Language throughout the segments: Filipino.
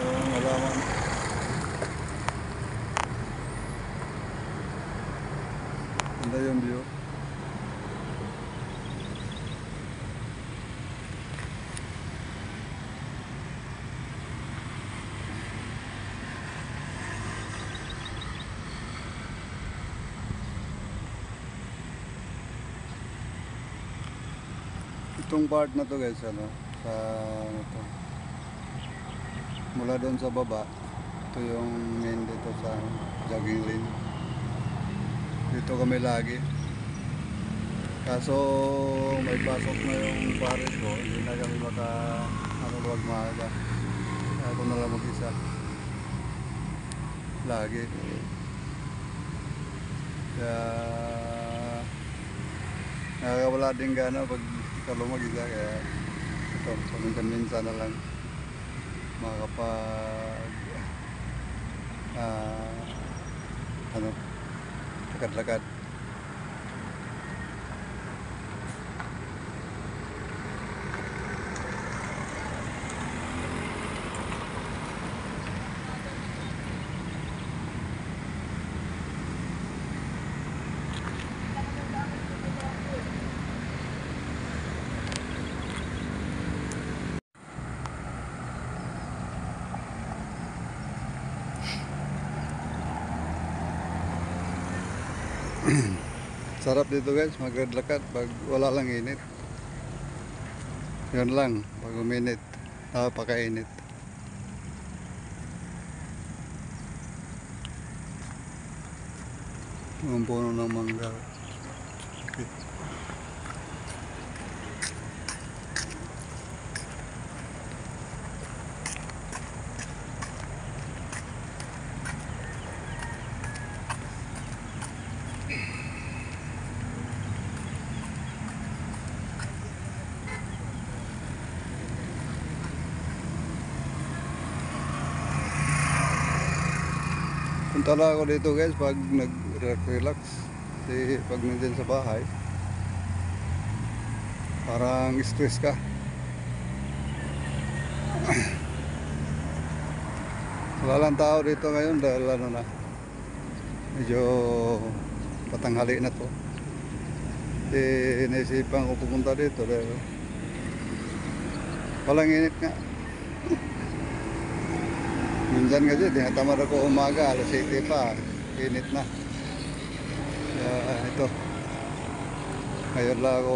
yung halaman. Ganda yung view. Itong part na to guys, ano, sa ano to, mula doon sa baba, ito yung main dito sa jogging lane. Dito kami lagi. Kaso may pasok na yung pares ko, hindi na kami maka ano, wag maaga. Ako na lang mag-isa. Lagi. Kaya nakakawala din gana pag ikaw mag-isa, kaya ito, paminsan-minsan na lang makakapag ano, lakad-lakad. Sarap dito guys, maglakad pag wala lang init. Yun lang, pag uminit, napakainit. Ang puno ng mangga. Okay. Punta lang ako dito guys pag nag-relax. Kasi pag nandyan sa bahay, parang stress ka. Wala lang tao dito ngayon dahil ano na, medyo patanghali na to. Kasi naisipan ko pupunta dito dahil walang init nga. Minsan kasi tinatamad ako umaga, alas 7 pa, init na. Kaya ito, ngayon lang ako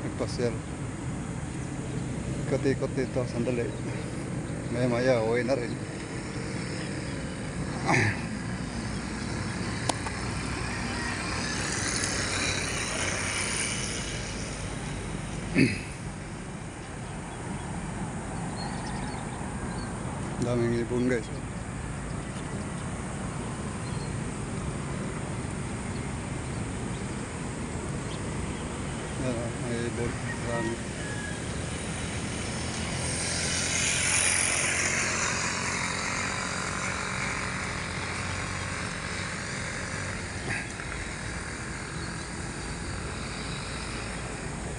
nagpasyal. Ikot-ikot dito, sandali. Maya-maya, uwi na rin. Daming ibon guys. May ibon, dami.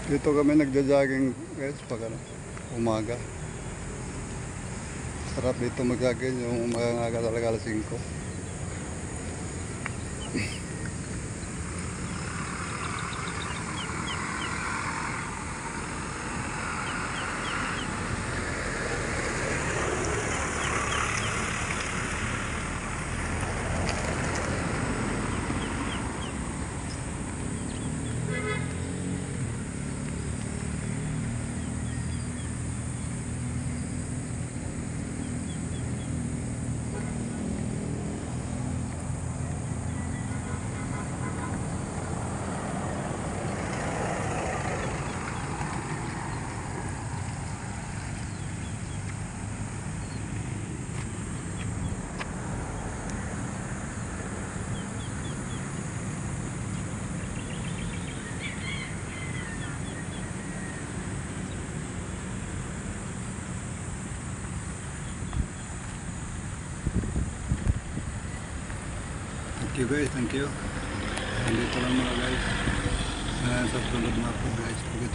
Dito kami nagja-jogging guys pag ano, umaga. Sarap dito mag-jogging yung umaga talaga alas 5. Thank you guys, thank you. Nandito lang muna guys. Sa sunod na po guys. Pagkat